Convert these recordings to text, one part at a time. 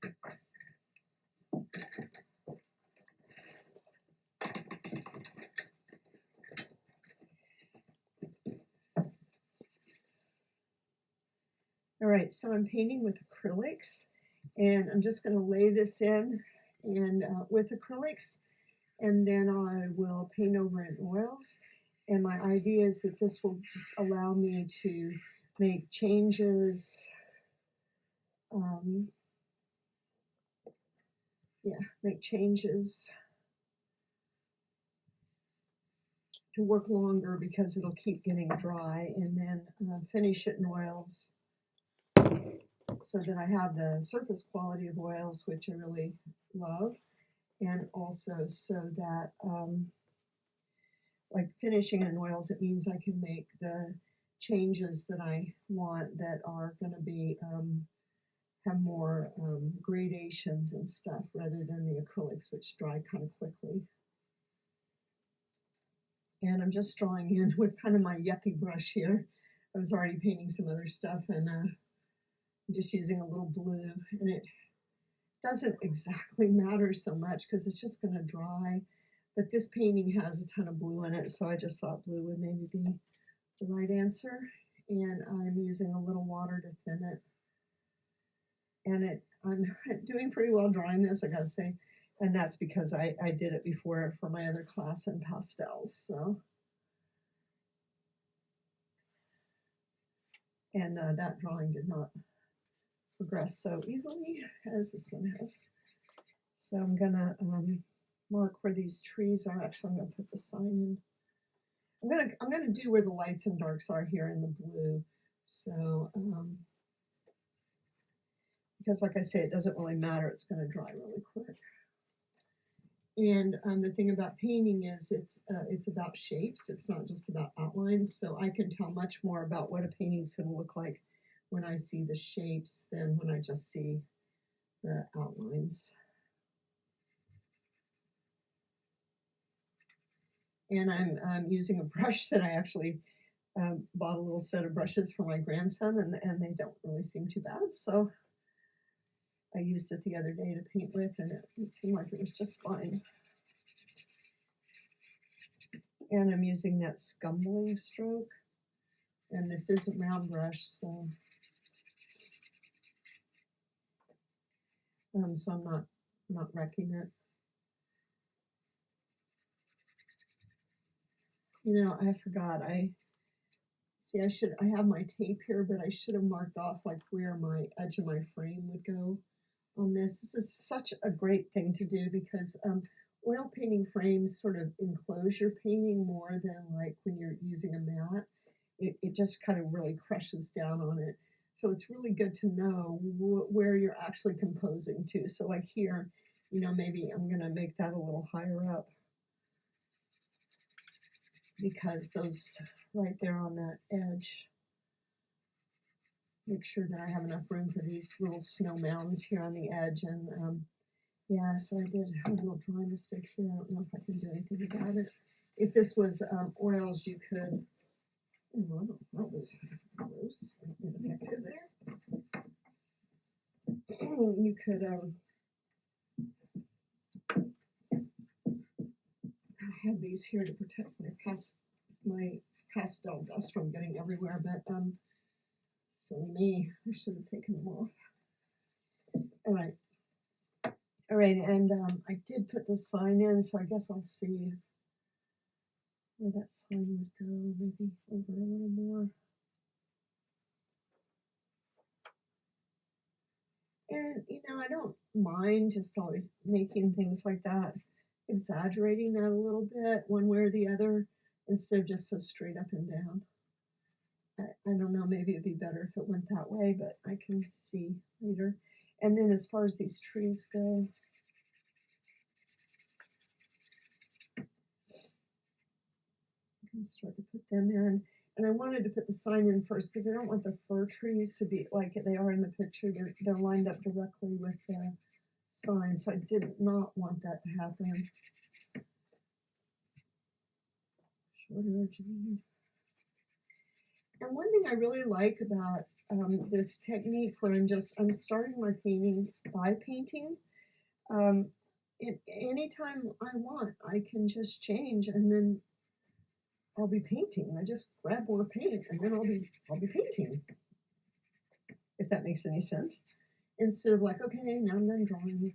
All right, so I'm painting with acrylics, and I'm just going to lay this in and with acrylics, and then I will paint over in oils. And my idea is that this will allow me to make changes. Make changes to work longer because it'll keep getting dry, and then finish it in oils so that I have the surface quality of oils, which I really love, and also so that like finishing in oils, it means I can make the changes that I want that are going to be have more gradations and stuff rather than the acrylics, which dry kind of quickly. And I'm just drawing in with kind of my yuppie brush here. I was already painting some other stuff, and I'm just using a little blue, and it doesn't exactly matter so much because it's just going to dry. But this painting has a ton of blue in it, so I just thought blue would maybe be the right answer. And I'm using a little water to thin it. And I'm doing pretty well drawing this, I gotta say. And that's because I did it before for my other class in pastels. So, and that drawing did not progress so easily as this one has. So I'm gonna mark where these trees are. Actually, I'm gonna put the sign in. I'm gonna do where the lights and darks are here in the blue. So because like I say, it doesn't really matter. It's gonna dry really quick. And the thing about painting is it's about shapes. It's not just about outlines. So I can tell much more about what a painting's going to look like when I see the shapes than when I just see the outlines. And I'm using a brush that I actually bought a little set of brushes for my grandson, and they don't really seem too bad. So I used it the other day to paint with, and it seemed like it was just fine. And I'm using that scumbling stroke, and this is a round brush, so so I'm not wrecking it. You know, I forgot. I have my tape here, but I should have marked off like where my edge of my frame would go on this. This is such a great thing to do because oil painting frames sort of enclose your painting more than like when you're using a mat. It just kind of really crushes down on it. So it's really good to know where you're actually composing to. So like here, you know, maybe I'm gonna make that a little higher up because those right there on that edge, make sure that I have enough room for these little snow mounds here on the edge. And yeah, so I did have a little drawing mistake here. I don't know if I can do anything about it. If this was oils, you could, oh, that was gross and ineffective there. You could, I have these here to protect my pastel dust from getting everywhere, but silly me, I should have taken them off. All right, and I did put the sign in, so I guess I'll see where that sign would go, maybe over a little more. And, you know, I don't mind just always making things like that, exaggerating that a little bit one way or the other, instead of just so straight up and down. I don't know, maybe it'd be better if it went that way, but I can see later. And then as far as these trees go, I can start to put them in. And I wanted to put the sign in first because I don't want the fir trees to be like they are in the picture. They're lined up directly with the sign, so I did not want that to happen. Shorter, Janine. And one thing I really like about this technique where I'm starting my painting by painting. Um, Anytime I want, I can just change and then I'll be painting. I just grab more paint and then I'll be painting, if that makes any sense. Instead of like, okay, now I'm done drawing.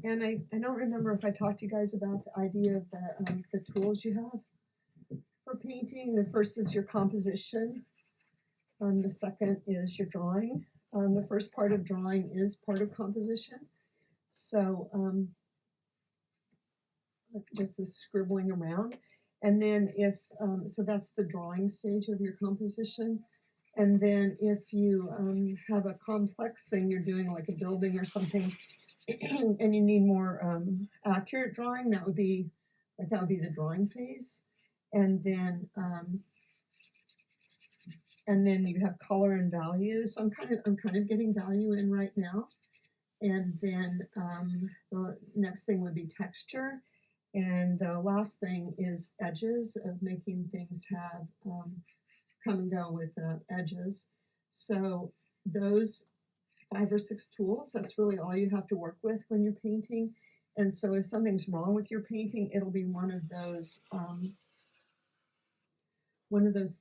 And I don't remember if I talked to you guys about the idea of the tools you have for painting. The first is your composition. The second is your drawing. The first part of drawing is part of composition. So just the scribbling around. And then so that's the drawing stage of your composition. And then if you have a complex thing you're doing, like a building or something, and you need more accurate drawing, that would be the drawing phase. And then you have color and value. So I'm kind of getting value in right now. And then the next thing would be texture. And the last thing is edges, of making things have come and go with edges. So those 5 or 6 tools, that's really all you have to work with when you're painting. And so if something's wrong with your painting, it'll be one of those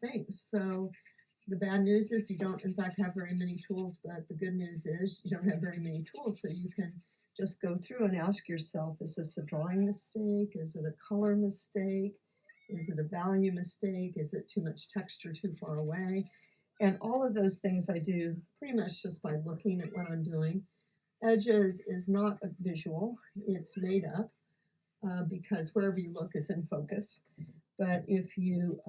things. So the bad news is you don't, in fact, have very many tools, but the good news is you don't have very many tools, so you can just go through and ask yourself, is this a drawing mistake? Is it a color mistake? Is it a value mistake? Is it too much texture too far away? And all of those things I do pretty much just by looking at what I'm doing. Edges is not a visual, it's made up because wherever you look is in focus. But if you,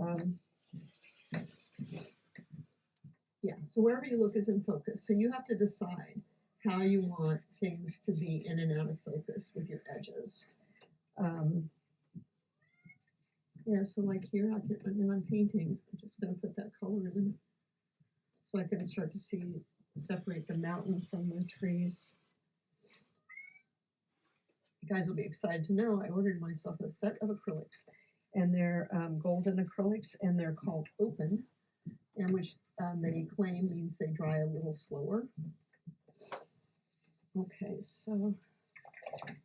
so wherever you look is in focus. So you have to decide how you want things to be in and out of focus with your edges. So like here, when I'm painting, I'm just going to put that color in so I can start to separate the mountain from the trees. You guys will be excited to know I ordered myself a set of acrylics, and they're golden acrylics, and they're called open, and which they claim means they dry a little slower. Okay, so,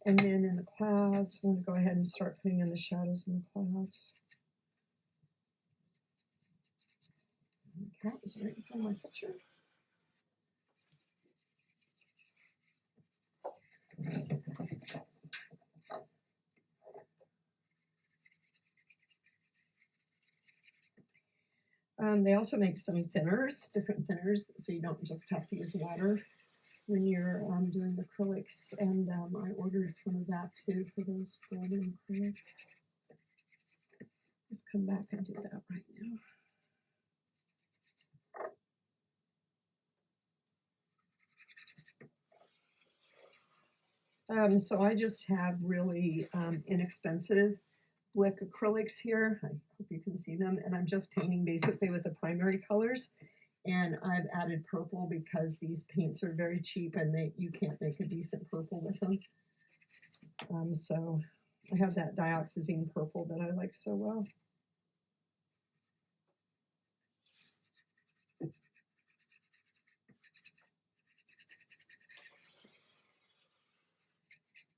and then in the clouds, I'm going to go ahead and start putting in the shadows in the clouds. The cat is right in front of my picture. They also make some thinners, different thinners, so you don't just have to use water when you're doing acrylics. And I ordered some of that too for those golden acrylics. Let's come back and do that right now. So I just have really inexpensive Wick acrylics here. I hope you can see them. And I'm just painting basically with the primary colors. And I've added purple because these paints are very cheap and you can't make a decent purple with them. So I have that dioxazine purple that I like so well.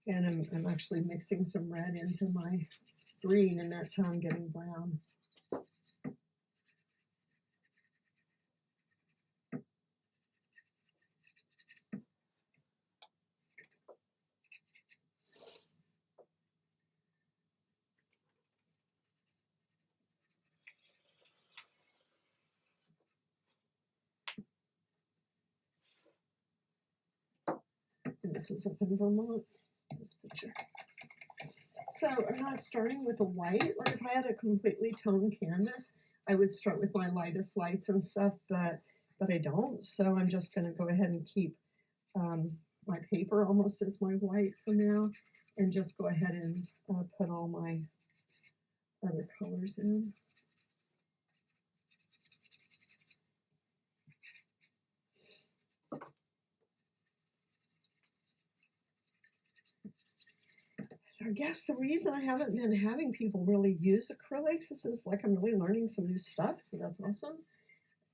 And I'm actually mixing some red into my green, and that's how I'm getting brown. And this is up in Vermont, this picture. So I'm not starting with a white. Like if I had a completely toned canvas, I would start with my lightest lights and stuff, but I don't. So I'm just going to go ahead and keep my paper almost as my white for now, and just go ahead and put all my other colors in. I guess the reason I haven't been having people really use acrylics is like I'm really learning some new stuff, so that's awesome.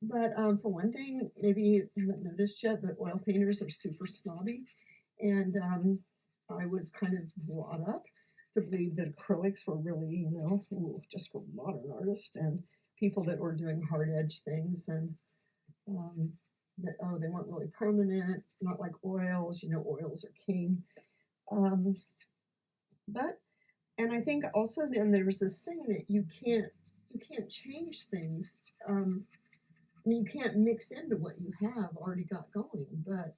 But for one thing, maybe you haven't noticed yet, but oil painters are super snobby. And I was kind of brought up to believe that acrylics were really, ooh, just for modern artists and people that were doing hard edge things. And um, that, oh, they weren't really permanent, not like oils. Oils are king. Um, but and I think also then there's this thing that you can't change things. I mean, you can't mix into what you have already got going. But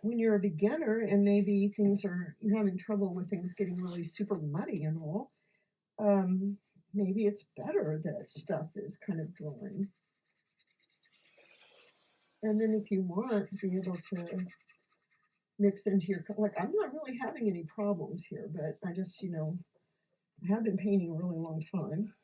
when you're a beginner and maybe you're having trouble with things getting really super muddy and all, um, maybe it's better that stuff is kind of drawing. And then if you want to be able to mix into like I'm not really having any problems here, but I just, I have been painting a really long time.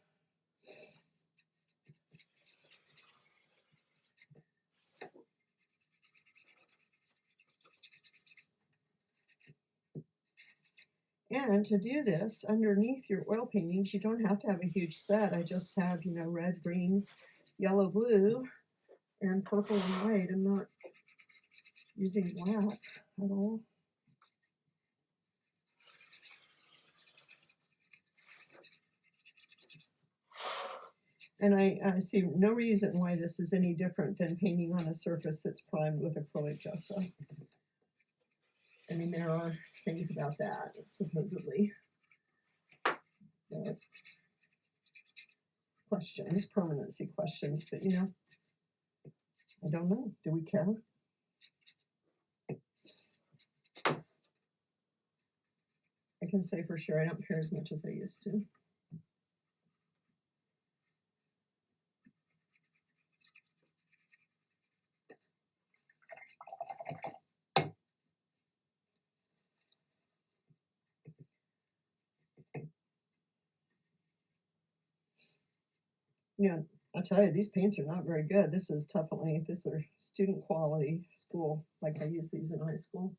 And to do this, underneath your oil paintings, you don't have to have a huge set. I just have, red, green, yellow, blue, and purple and white. I'm not using black at all. And I see no reason why this is any different than painting on a surface that's primed with acrylic gesso. I mean, there are things about that, supposedly. Questions, permanency questions, but I don't know. Do we care? I can say for sure I don't care as much as I used to. I'll tell you, these paints are not very good. This is these are student quality school, like I used these in high school.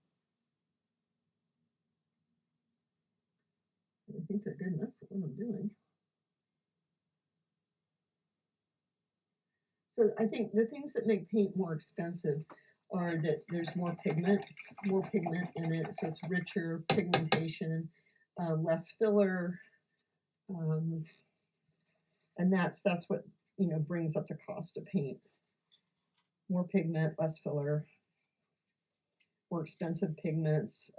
I think they're good enough for what I'm doing. So I think the things that make paint more expensive are that there's more pigment in it, so it's richer pigmentation, less filler, and that's what brings up the cost of paint. More pigment, less filler, more expensive pigments.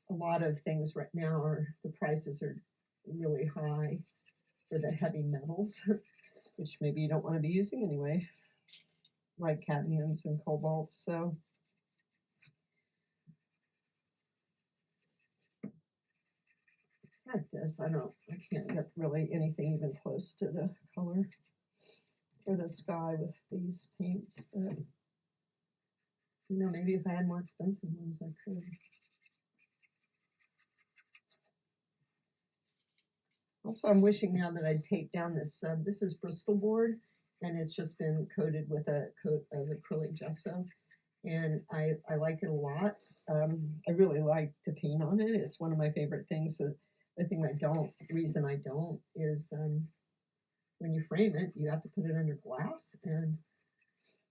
A lot of things right now the prices are really high for the heavy metals, which maybe you don't want to be using anyway, like cadmiums and cobalts. So like this, I can't get really anything even close to the color or the sky with these paints, but maybe if I had more expensive ones, I could. Also, I'm wishing now that I'd take down this. This is Bristol board, and it's just been coated with a coat of acrylic gesso, and I like it a lot. I really like to paint on it. It's one of my favorite things. The reason I don't is when you frame it, you have to put it under glass, and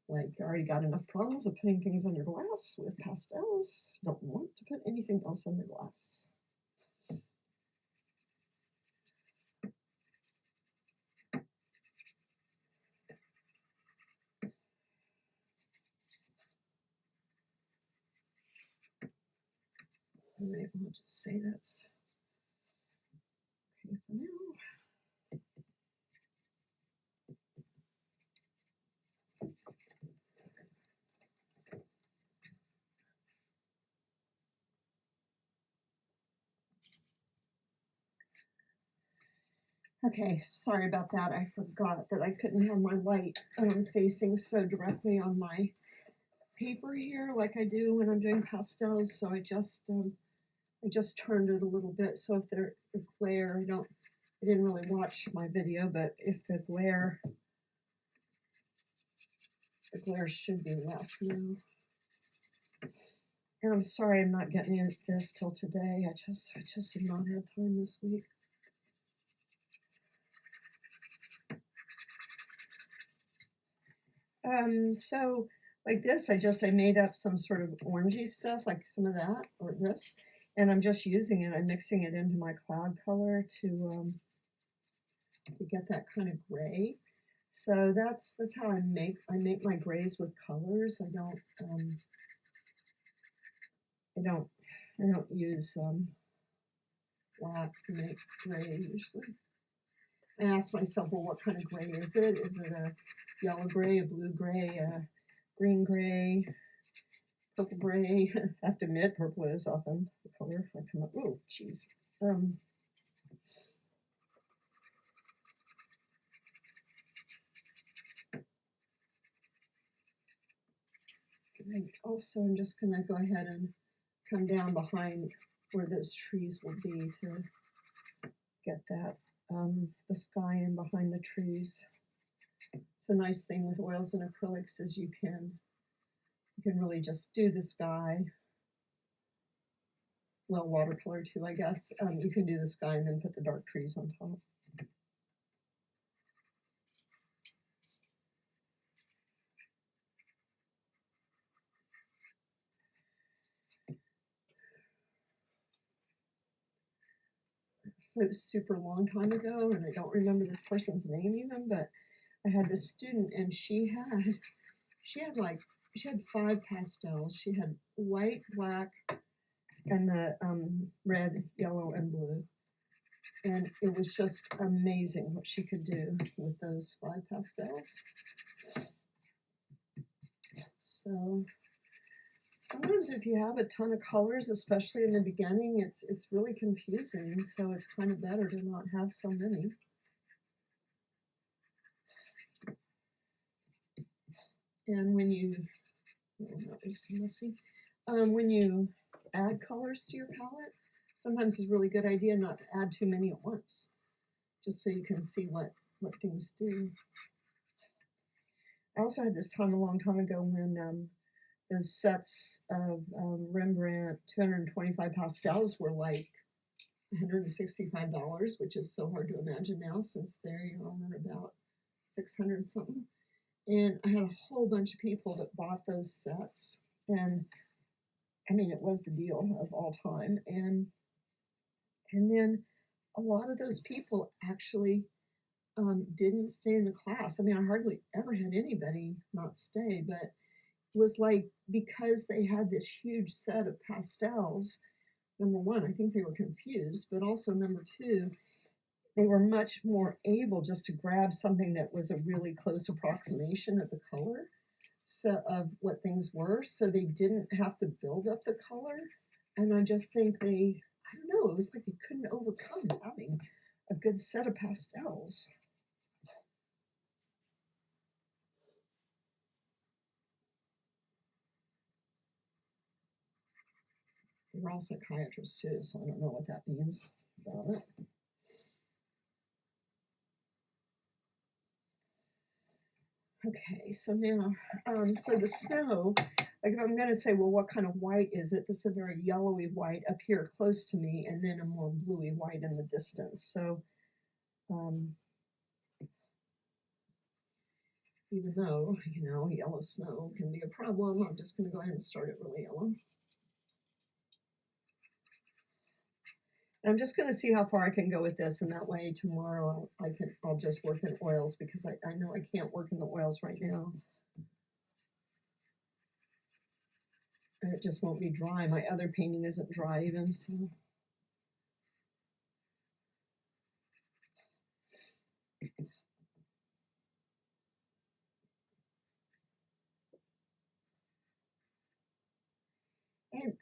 like I already got enough problems of putting things under glass with pastels. Don't want to put anything else under glass. All right, I'll just say that's okay for now. Okay, sorry about that. I forgot that I couldn't have my light facing so directly on my paper here like I do when I'm doing pastels. So I just turned it a little bit. So if the glare, I didn't really watch my video, but if the glare should be less now. And I'm sorry I'm not getting into this till today. I just have not had time this week. So like this, I made up some sort of orangey stuff, like some of that or this, and I'm just using it. I'm mixing it into my cloud color to get that kind of gray. So that's how I make my grays with colors. I don't I don't use black to make gray usually. I ask myself, well, what kind of gray is it? Is it a yellow gray, a blue gray, a green gray, purple gray? I have to admit, purple is often the color I come up. Oh, jeez. Um, also, I'm just going to go ahead and come down behind where those trees will be to get that the sky in behind the trees. It's a nice thing with oils and acrylics is you can really just do the sky. Well, watercolor too, I guess. You can do the sky and then put the dark trees on top. So it was super long time ago, and I don't remember this person's name even, but I had this student, and she had 5 pastels. She had white, black, and the red, yellow, and blue. And it was just amazing what she could do with those 5 pastels. So sometimes if you have a ton of colors, especially in the beginning, it's really confusing. So it's kind of better to not have so many. And when you, oh, that was messy. When you add colors to your palette, sometimes it's a really good idea not to add too many at once, just so you can see what things do. I also had this time a long time ago when those sets of Rembrandt 225 pastels were like $165, which is so hard to imagine now since they are about 600 something. And I had a whole bunch of people that bought those sets, and I mean it was the deal of all time. And then a lot of those people actually didn't stay in the class. I mean, I hardly ever had anybody not stay, but it was like because they had this huge set of pastels. Number one, I think they were confused, but also number two, they were much more able just to grab something that was a really close approximation of the color, so of what things were, so they didn't have to build up the color. And I just think I don't know, it was like they couldn't overcome having a good set of pastels. They were all psychiatrists too, so I don't know what that means about it. Okay, so now, so the snow, like if I'm going to say, well, what kind of white is it? This is a very yellowy white up here close to me, and then a more bluey white in the distance. So even though, yellow snow can be a problem, I'm just going to go ahead and start it really yellow. I'm just going to see how far I can go with this, and that way tomorrow I'll just work in oils because I know I can't work in the oils right now. And it just won't be dry. My other painting isn't dry even, so.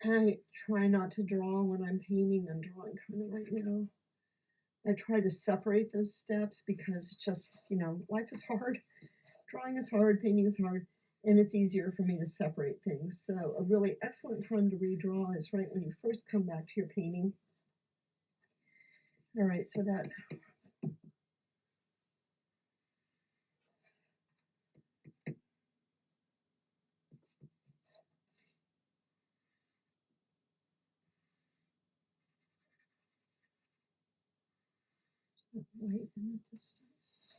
And I try not to draw when I'm painting. I'm drawing kind of right now. I try to separate those steps because it's just, life is hard. Drawing is hard, painting is hard, and it's easier for me to separate things. So a really excellent time to redraw is right when you first come back to your painting. All right, so that white in the distance.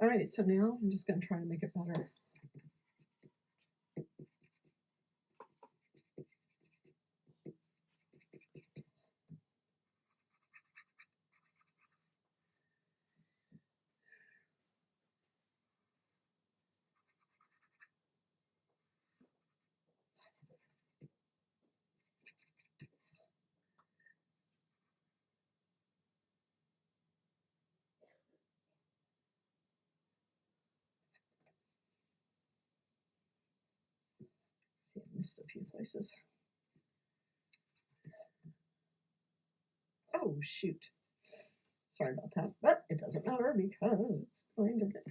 All right, so now I'm just going to try to make it better. See, I missed a few places. Oh, shoot. Sorry about that, but it doesn't matter because it's going to get...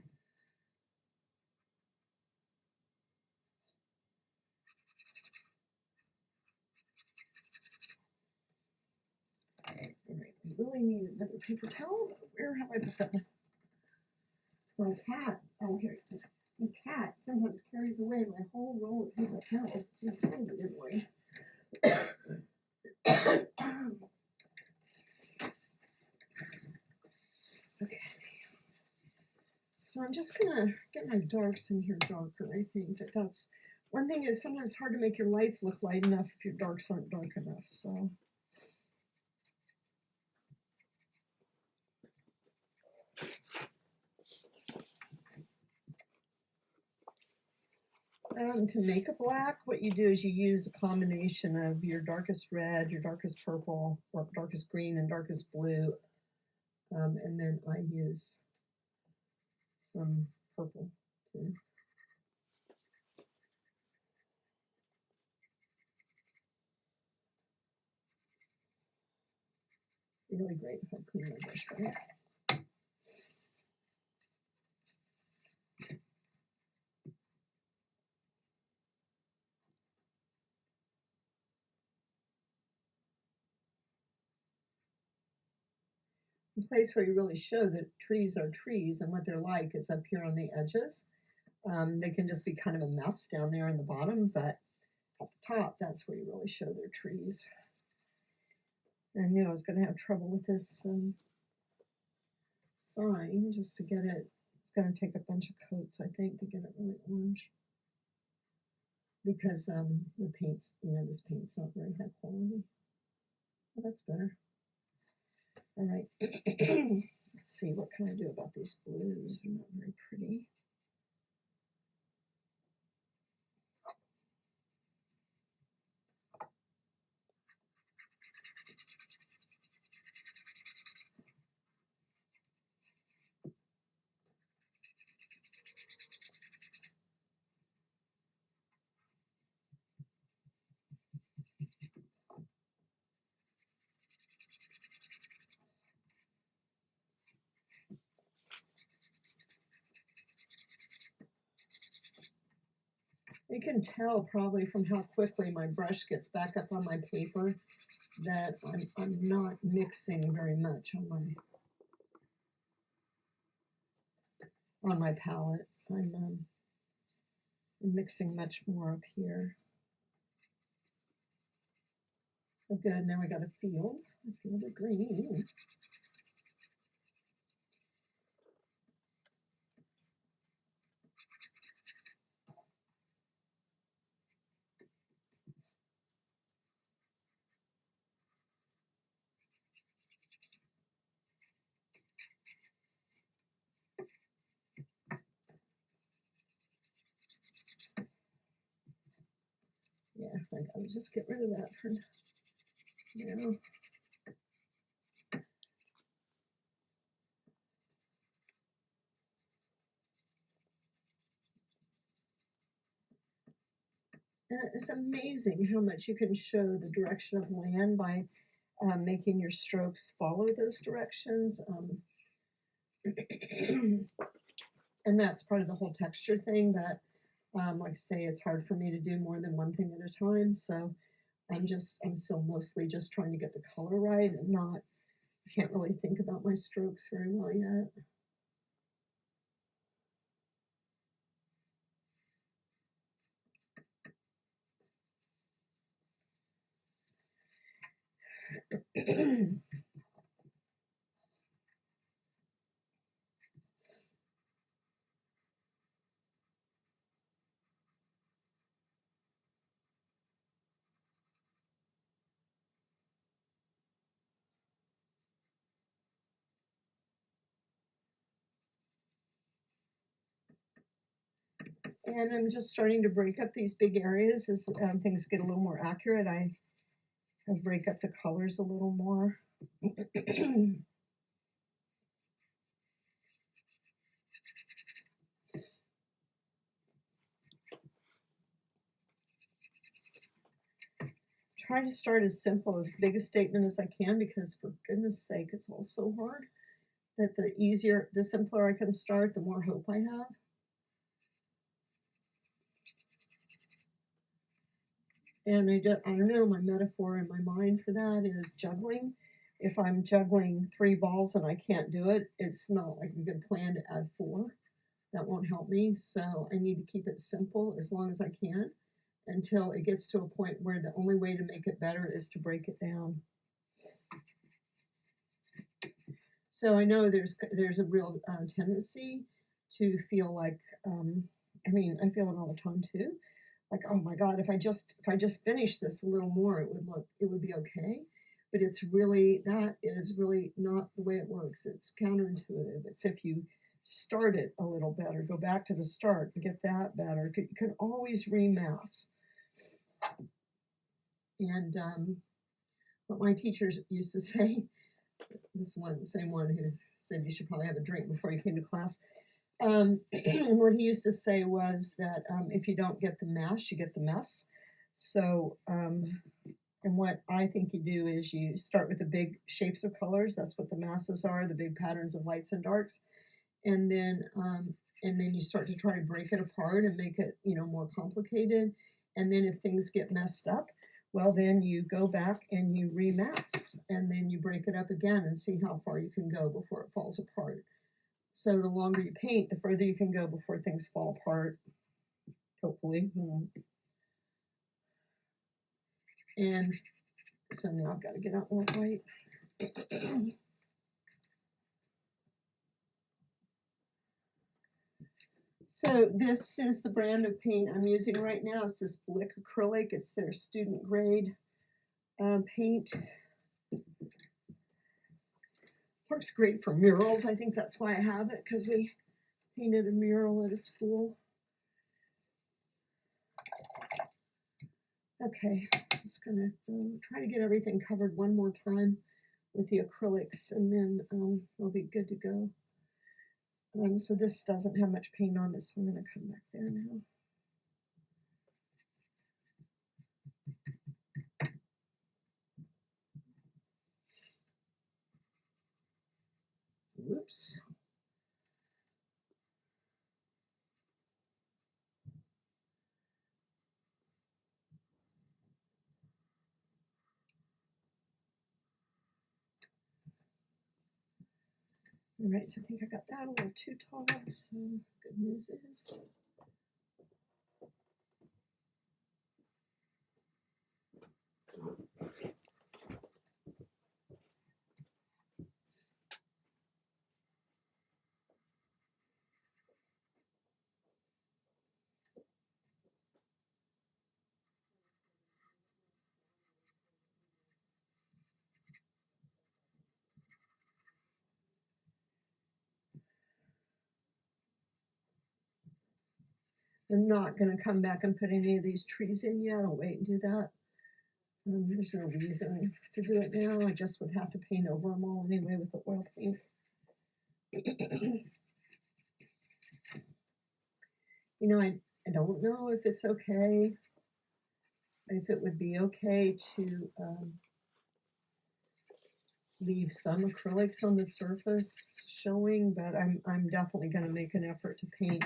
All right, we really need another paper towel. Where have I put that? My cat. Oh, here. My cat sometimes carries away my whole roll of paper towels. It's incredibly annoying. Okay. So I'm just gonna get my darks in here darker. I think that's one thing. Is sometimes hard to make your lights look light enough if your darks aren't dark enough. So to make a black, what you do is you use a combination of your darkest red, your darkest purple, or darkest green, and darkest blue, and then I use some purple too. Really great if I clean my brush right. The place where you really show that trees are trees and what they're like is up here on the edges. They can just be kind of a mess down there in the bottom, but at the top, that's where you really show their trees. And I knew I was going to have trouble with this sign just to get it. It's going to take a bunch of coats, I think, to get it really orange. Because the paint's, this paint's not very high quality. Well, that's better. All right. Let's see, what can I do about these blues? They're not very pretty. You can tell probably from how quickly my brush gets back up on my paper that I'm not mixing very much on my palette. I'm mixing much more up here. Oh, good. Now I got a field of green. Yeah, I gotta just get rid of that for now. It's amazing how much you can show the direction of land by making your strokes follow those directions. And that's part of the whole texture thing that, like I say, it's hard for me to do more than one thing at a time. So I'm still mostly just trying to get the color right and I can't really think about my strokes very well yet. And I'm just starting to break up these big areas as things get a little more accurate. I break up the colors a little more. Try to start as simple, as big a statement as I can, because for goodness sake, it's all so hard that the simpler I can start, the more hope I have. And I don't know, my metaphor in my mind for that is juggling. If I'm juggling 3 balls and I can't do it, it's not like a good plan to add 4. That won't help me. So I need to keep it simple as long as I can until it gets to a point where the only way to make it better is to break it down. So I know there's a real tendency to feel like, I mean, I feel it all the time too. Like, oh my God, if I just finish this a little more, it would be okay. But that is really not the way it works. It's counterintuitive. It's if you start it a little better, go back to the start, get that better. You can always remass. And what my teachers used to say, same one who said you should probably have a drink before you came to class. What he used to say was that if you don't get the mash, you get the mess. So, and what I think you do is you start with the big shapes of colors. That's what the masses are, the big patterns of lights and darks, and then you start to try to break it apart and make it more complicated. And then if things get messed up, well, then you go back and you remass, and then you break it up again and see how far you can go before it falls apart. So the longer you paint, the further you can go before things fall apart, hopefully. And so now I've got to get out more white. So this is the brand of paint I'm using right now. It's this Blick Acrylic. It's their student grade paint. Works great for murals. I think that's why I have it, because we painted a mural at a school. Okay, I'm just gonna try to get everything covered one more time with the acrylics, and then we'll be good to go. So this doesn't have much paint on it, so I'm gonna come back there now. Whoops. All right, so I think I got that a little too tall, so good news is I'm not going to come back and put any of these trees in yet. I'll wait and do that. There's no reason to do it now. I just would have to paint over them all anyway with the oil paint. I don't know if it's okay, if it would be okay to leave some acrylics on the surface showing, but I'm definitely going to make an effort to paint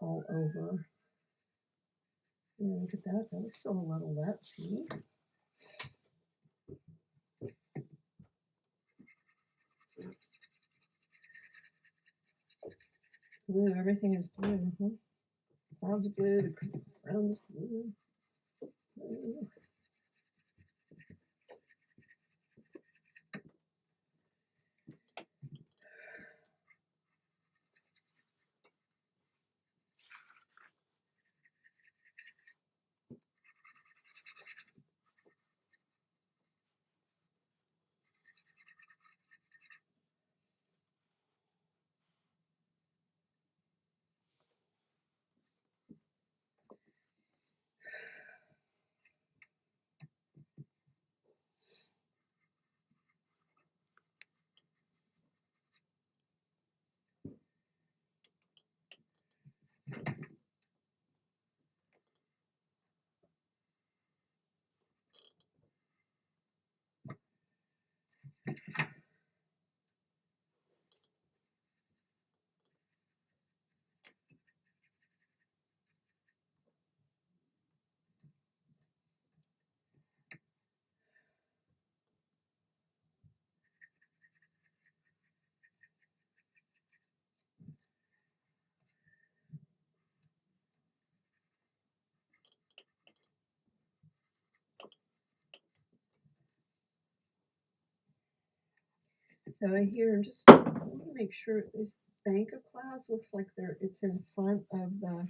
all over. Yeah, look at that. That was still a little wet, see? Blue, everything is blue. Huh? Clouds are blue, the ground is blue. Blue. So here, I'm just want to make sure this bank of clouds looks like it's in front of the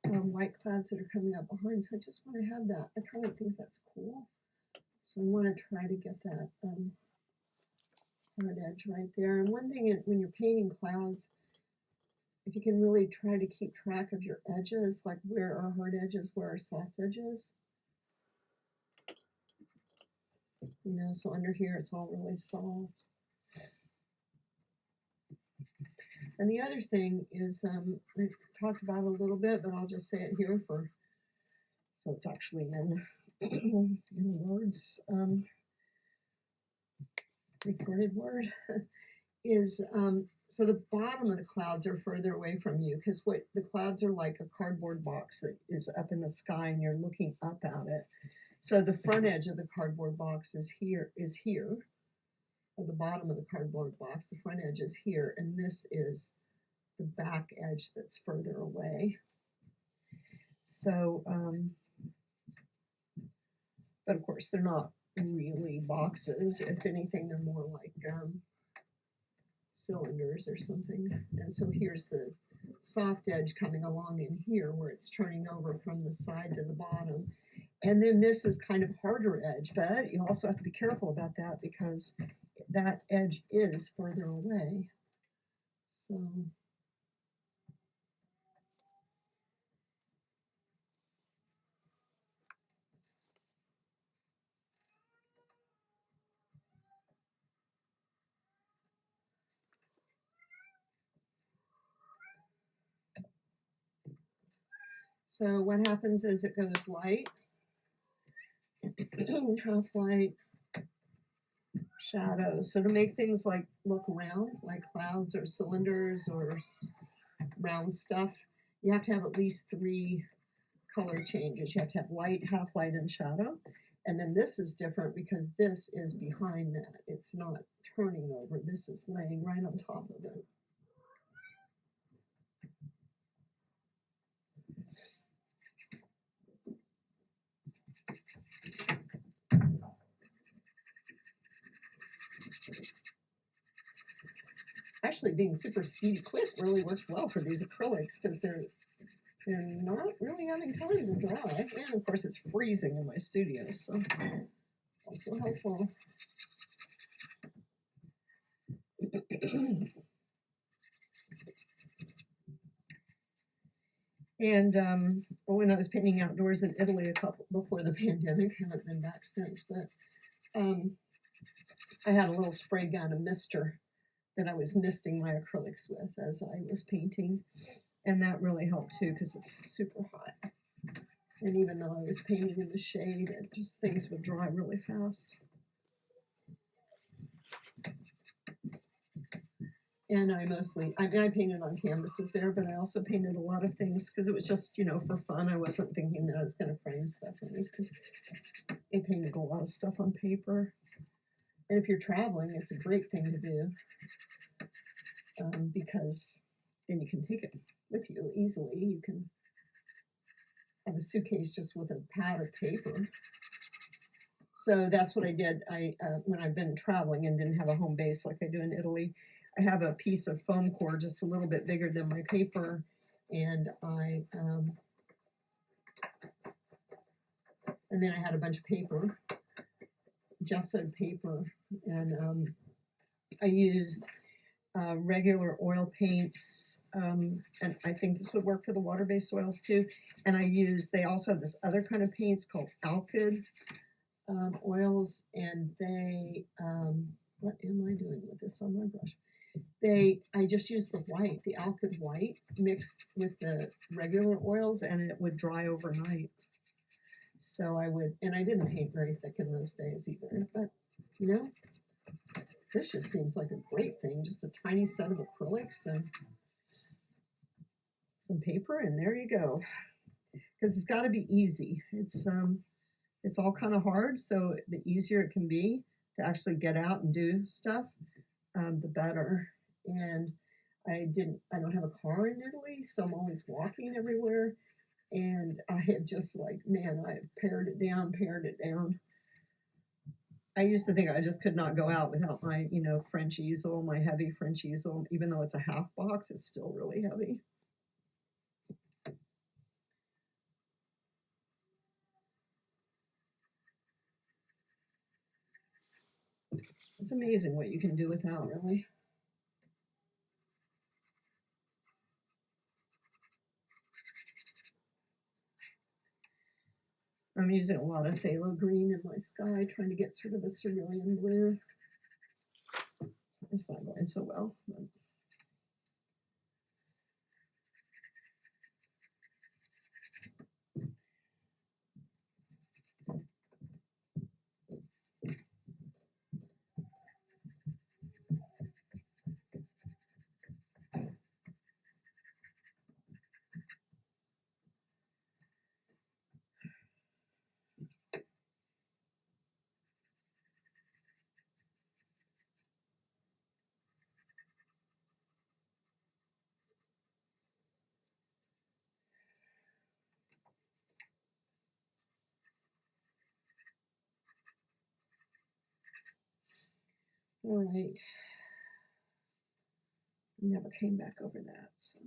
white clouds that are coming up behind. So I just want to have that. I kind of think that's cool. So I want to try to get that hard edge right there. And one thing when you're painting clouds, if you can really try to keep track of your edges, like where are hard edges, where are soft edges. You know, so under here it's all really soft. And the other thing is, I've talked about it a little bit, but I'll just say it here so it's actually in in words, recorded word, is so the bottom of the clouds are further away from you, because what the clouds are like a cardboard box that is up in the sky and you're looking up at it. So the front edge of the cardboard box is here, at the bottom of the cardboard box, the front edge is here, and this is the back edge that's further away. So, but of course they're not really boxes. If anything, they're more like cylinders or something. And so here's the soft edge coming along in here where it's turning over from the side to the bottom. And then this is kind of harder edge, but you also have to be careful about that because that edge is further away. So what happens is it goes light, half light, shadows. So to make things like look round, like clouds or cylinders or round stuff, you have to have at least 3 color changes. You have to have light, half light, and shadow. And then this is different because this is behind that. It's not turning over. This is laying right on top of it. Actually, being super speedy quick really works well for these acrylics because they're not really having time to dry. And of course, it's freezing in my studio, so also helpful. And when I was painting outdoors in Italy before the pandemic, I haven't been back since, but I had a little spray gun, a mister, that I was misting my acrylics with as I was painting, and that really helped too because it's super hot. And even though I was painting in the shade, things would dry really fast. And I painted on canvases there, but I also painted a lot of things because it was just, for fun. I wasn't thinking that I was going to frame stuff in it. I painted a lot of stuff on paper. And if you're traveling, it's a great thing to do because then you can take it with you easily. You can have a suitcase just with a pad of paper. So that's what I did. When I've been traveling and didn't have a home base like I do in Italy, I have a piece of foam core just a little bit bigger than my paper, and and then I had a bunch of paper, gessoed paper, and I used regular oil paints, and I think this would work for the water-based oils too. And they also have this other kind of paints called alkyd oils, and they, what am I doing with this on my brush? I just used the alkyd white mixed with the regular oils, and it would dry overnight. So and I didn't paint very thick in those days either, but this just seems like a great thing. Just a tiny set of acrylics and some paper, and there you go. Because it's got to be easy. It's all kind of hard, so the easier it can be to actually get out and do stuff, the better. And I don't have a car in Italy, so I'm always walking everywhere. And I had just like, man, I pared it down, pared it down. I used to think I just could not go out without my, French easel, my heavy French easel. Even though it's a half box, it's still really heavy. It's amazing what you can do without, really. I'm using a lot of phthalo green in my sky, trying to get sort of a cerulean blue. It's not going so well. But all right. Never came back over that. So.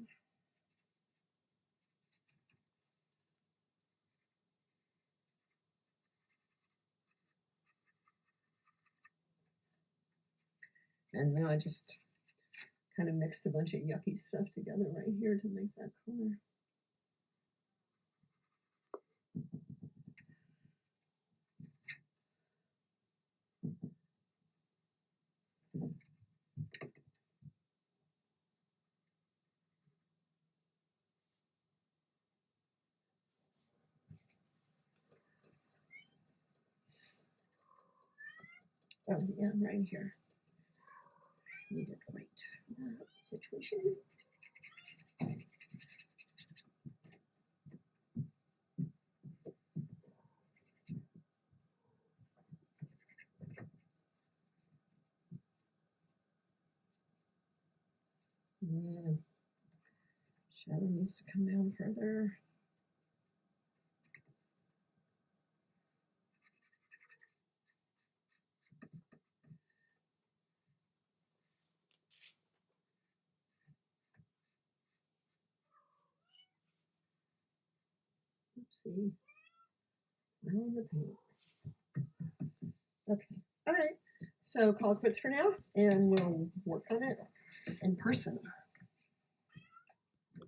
And now I just kind of mixed a bunch of yucky stuff together right here to make that color. Oh, yeah, right here. Needed white situation. Yeah. Shadow needs to come down further. Oopsie. Now in the paint. Okay. All right. So call it quits for now, and we'll work on it in person.